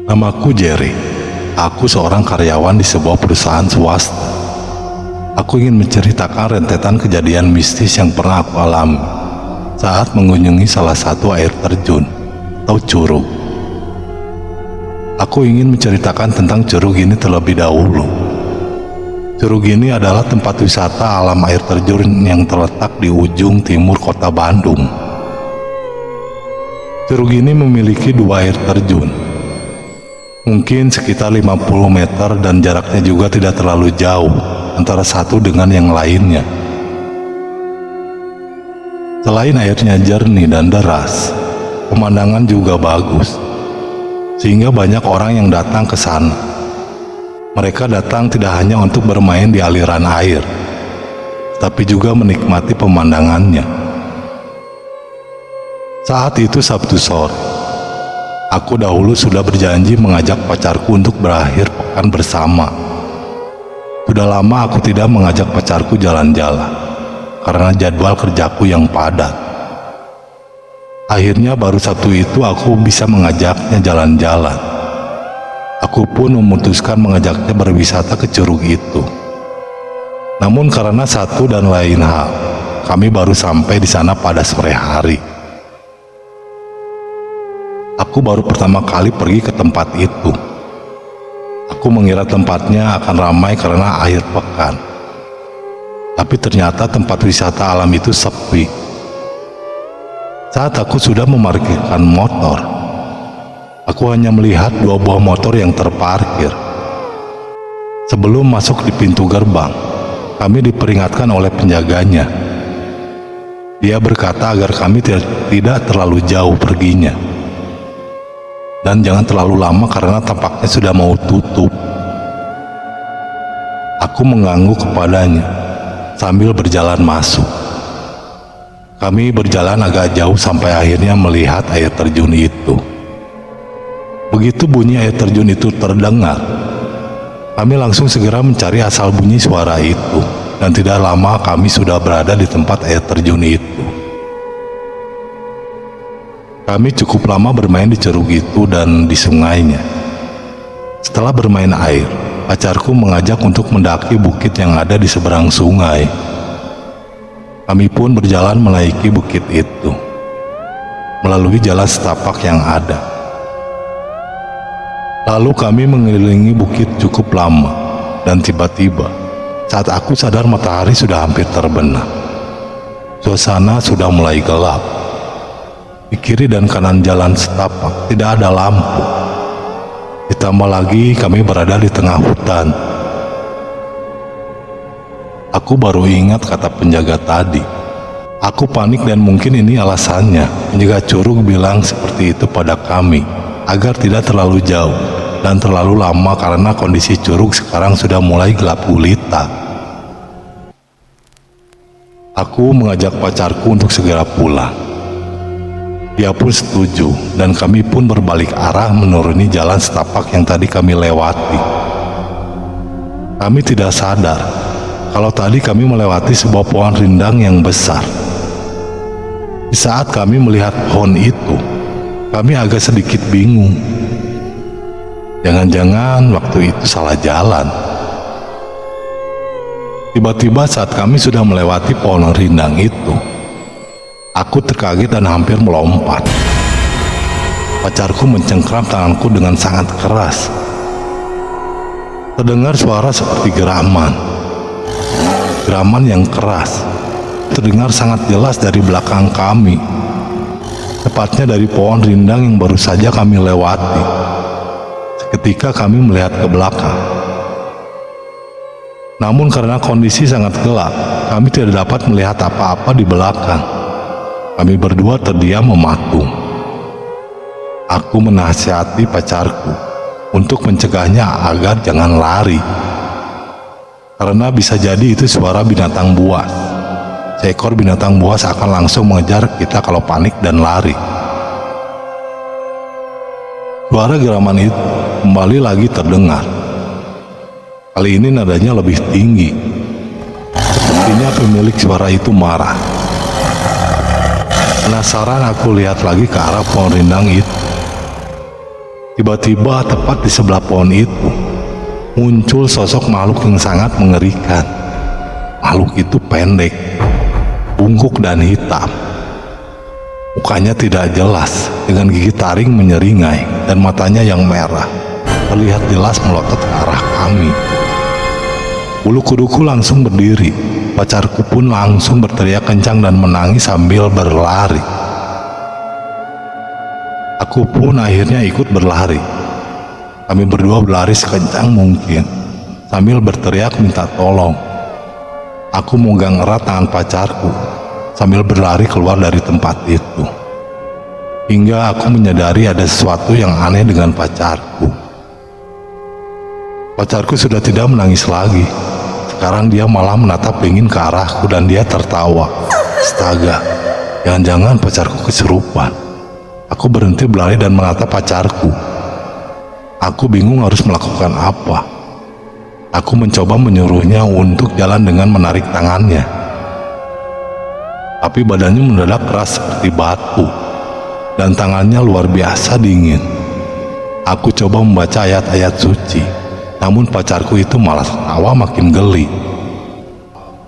Namaku Jerry. Aku seorang karyawan di sebuah perusahaan swasta. Aku ingin menceritakan rentetan kejadian mistis yang pernah aku alami saat mengunjungi salah satu air terjun atau curug. Aku ingin menceritakan tentang curug ini terlebih dahulu. Curug ini adalah tempat wisata alam air terjun yang terletak di ujung timur kota Bandung. Curug ini memiliki dua air terjun, mungkin sekitar 50 meter, dan jaraknya juga tidak terlalu jauh antara satu dengan yang lainnya. Selain airnya jernih dan deras, pemandangan juga bagus, sehingga banyak orang yang datang ke sana. Mereka datang tidak hanya untuk bermain di aliran air, tapi juga menikmati pemandangannya. Saat itu Sabtu sore, aku dahulu sudah berjanji mengajak pacarku untuk berakhir pekan bersama. Sudah lama aku tidak mengajak pacarku jalan-jalan karena jadwal kerjaku yang padat. Akhirnya baru Sabtu itu aku bisa mengajaknya jalan-jalan. Aku pun memutuskan mengajaknya berwisata ke curug itu. Namun karena satu dan lain hal, kami baru sampai di sana pada sore hari. Aku baru pertama kali pergi ke tempat itu. Aku mengira tempatnya akan ramai karena akhir pekan. Tapi ternyata tempat wisata alam itu sepi. Saat aku sudah memarkirkan motor, aku hanya melihat dua buah motor yang terparkir. Sebelum masuk di pintu gerbang, kami diperingatkan oleh penjaganya. Dia berkata agar kami tidak terlalu jauh perginya, dan jangan terlalu lama karena tampaknya sudah mau tutup. Aku mengangguk kepadanya sambil berjalan masuk. Kami berjalan agak jauh sampai akhirnya melihat air terjun itu. Begitu bunyi air terjun itu terdengar, kami langsung segera mencari asal bunyi suara itu, dan tidak lama kami sudah berada di tempat air terjun itu. Kami cukup lama bermain di curug itu dan di sungainya. Setelah bermain air, pacarku mengajak untuk mendaki bukit yang ada di seberang sungai. Kami pun berjalan menaiki bukit itu, melalui jalan setapak yang ada. Lalu kami mengelilingi bukit cukup lama, dan tiba-tiba saat aku sadar matahari sudah hampir terbenam. Suasana sudah mulai gelap. Di kiri dan kanan jalan setapak tidak ada lampu. Ditambah lagi kami berada di tengah hutan. Aku baru ingat kata penjaga tadi. Aku panik dan mungkin ini alasannya penjaga curug bilang seperti itu pada kami, agar tidak terlalu jauh dan terlalu lama karena kondisi curug sekarang sudah mulai gelap gulita. Aku mengajak pacarku untuk segera pulang. Dia pun setuju, dan kami pun berbalik arah menuruni jalan setapak yang tadi kami lewati. Kami tidak sadar kalau tadi kami melewati sebuah pohon rindang yang besar. Di saat kami melihat pohon itu, kami agak sedikit bingung. Jangan-jangan waktu itu salah jalan. Tiba-tiba saat kami sudah melewati pohon rindang itu, aku terkaget dan hampir melompat. Pacarku mencengkram tanganku dengan sangat keras. Terdengar suara seperti geraman yang keras. Terdengar sangat jelas dari belakang kami, tepatnya dari pohon rindang yang baru saja kami lewati. Seketika kami melihat ke belakang. Namun karena kondisi sangat gelap, kami tidak dapat melihat apa-apa di belakang. Kami berdua terdiam mematung. Aku menasihati pacarku untuk mencegahnya agar jangan lari, karena bisa jadi itu suara binatang buas. Seekor binatang buas akan langsung mengejar kita kalau panik dan lari. Suara geraman itu kembali lagi terdengar. Kali ini nadanya lebih tinggi. Sepertinya pemilik suara itu marah. Penasaran, aku lihat lagi ke arah pohon rindang itu. Tiba-tiba tepat di sebelah pohon itu muncul sosok makhluk yang sangat mengerikan. Makhluk itu pendek, bungkuk dan hitam. Mukanya tidak jelas, dengan gigi taring menyeringai dan matanya yang merah terlihat jelas melotot ke arah kami. Bulu kuduku langsung berdiri, pacarku pun langsung berteriak kencang dan menangis sambil berlari. Aku pun akhirnya ikut berlari. Kami berdua berlari sekencang mungkin sambil berteriak minta tolong. Aku memegang erat tangan pacarku sambil berlari keluar dari tempat itu. Hingga aku menyadari ada sesuatu yang aneh dengan pacarku. Pacarku sudah tidak menangis lagi. Sekarang dia malah menatap dingin ke arahku dan dia tertawa. Astaga, jangan-jangan pacarku kesurupan. Aku berhenti berlari dan menatap pacarku. Aku bingung harus melakukan apa. Aku mencoba menyuruhnya untuk jalan dengan menarik tangannya. Tapi badannya mendadak keras seperti batu. Dan tangannya luar biasa dingin. Aku coba membaca ayat-ayat suci. Namun pacarku itu malah tertawa makin geli.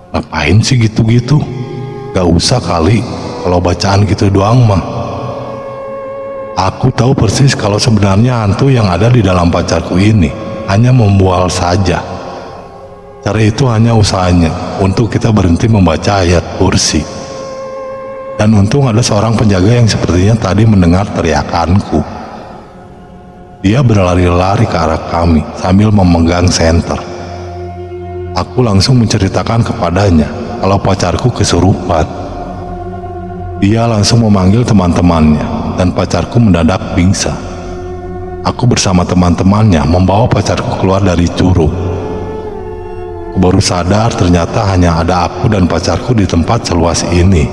Ngapain sih gitu-gitu? Gak usah kali, kalau bacaan gitu doang mah. Aku tahu persis kalau sebenarnya hantu yang ada di dalam pacarku ini hanya membual saja. Cara itu hanya usahanya untuk kita berhenti membaca ayat kursi. Dan untung ada seorang penjaga yang sepertinya tadi mendengar teriakanku. Dia berlari-lari ke arah kami sambil memegang senter. Aku langsung menceritakan kepadanya kalau pacarku kesurupan. Dia langsung memanggil teman-temannya dan pacarku mendadak pingsan. Aku bersama teman-temannya membawa pacarku keluar dari curug. Aku baru sadar ternyata hanya ada aku dan pacarku di tempat seluas ini.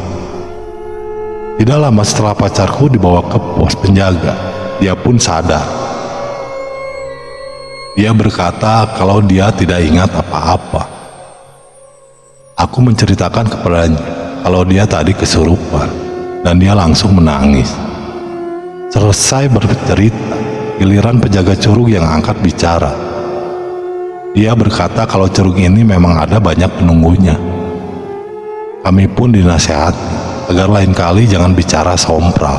Tidak lama setelah pacarku dibawa ke pos penjaga, dia pun sadar. Dia berkata kalau dia tidak ingat apa-apa. Aku menceritakan kepadanya kalau dia tadi kesurupan dan dia langsung menangis. Selesai bercerita, giliran penjaga curug yang angkat bicara. Dia berkata kalau curug ini memang ada banyak penunggunya. Kami pun dinasihati agar lain kali jangan bicara sompral.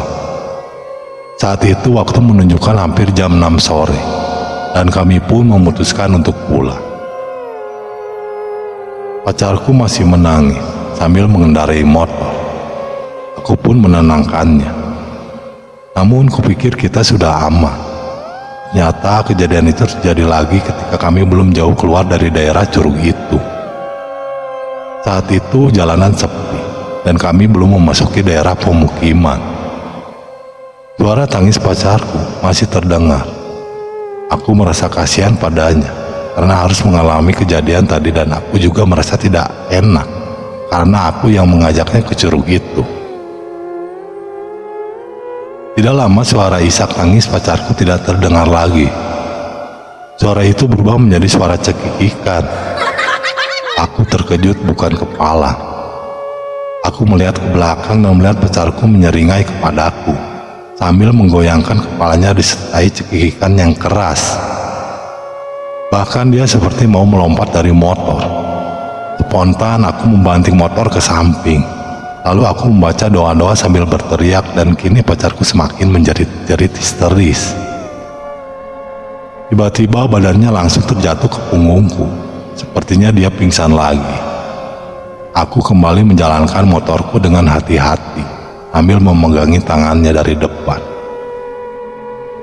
Saat itu waktu menunjukkan hampir jam 6 sore dan kami pun memutuskan untuk pulang. Pacarku masih menangis sambil mengendarai motor. Aku pun menenangkannya. Namun kupikir kita sudah aman. Ternyata kejadian itu terjadi lagi ketika kami belum jauh keluar dari daerah curug itu. Saat itu jalanan sepi dan kami belum memasuki daerah pemukiman. Suara tangis pacarku masih terdengar. Aku merasa kasihan padanya karena harus mengalami kejadian tadi dan aku juga merasa tidak enak karena aku yang mengajaknya ke curug itu. Tidak lama suara isak tangis pacarku tidak terdengar lagi. Suara itu berubah menjadi suara cekikikan. Aku terkejut bukan kepala. Aku melihat ke belakang dan melihat pacarku menyeringai kepadaku sambil menggoyangkan kepalanya disertai cekikikan yang keras. Bahkan dia seperti mau melompat dari motor. Spontan aku membanting motor ke samping. Lalu aku membaca doa-doa sambil berteriak dan kini pacarku semakin menjerit-jerit histeris. Tiba-tiba badannya langsung terjatuh ke punggungku. Sepertinya dia pingsan lagi. Aku kembali menjalankan motorku dengan hati-hati sambil memegangi tangannya dari depan,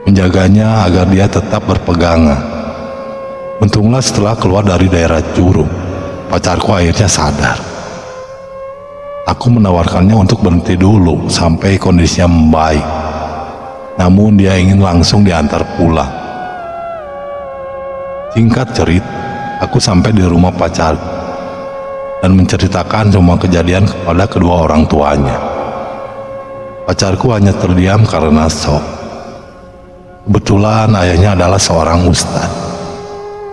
menjaganya agar dia tetap berpegangan. Untunglah setelah keluar dari daerah curug, pacarku akhirnya sadar. Aku menawarkannya untuk berhenti dulu sampai kondisinya membaik. Namun dia ingin langsung diantar pulang. Singkat cerita, aku sampai di rumah pacarku dan menceritakan semua kejadian kepada kedua orang tuanya. Pacarku hanya terdiam karena shock. Kebetulan ayahnya adalah seorang ustadz.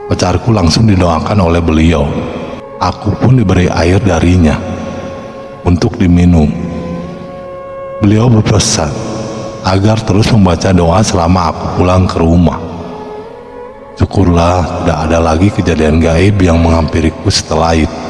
Pacarku langsung didoakan oleh beliau. Aku pun diberi air darinya untuk diminum. Beliau berpesan agar terus membaca doa selama aku pulang ke rumah. Syukurlah tidak ada lagi kejadian gaib yang menghampiriku setelah itu.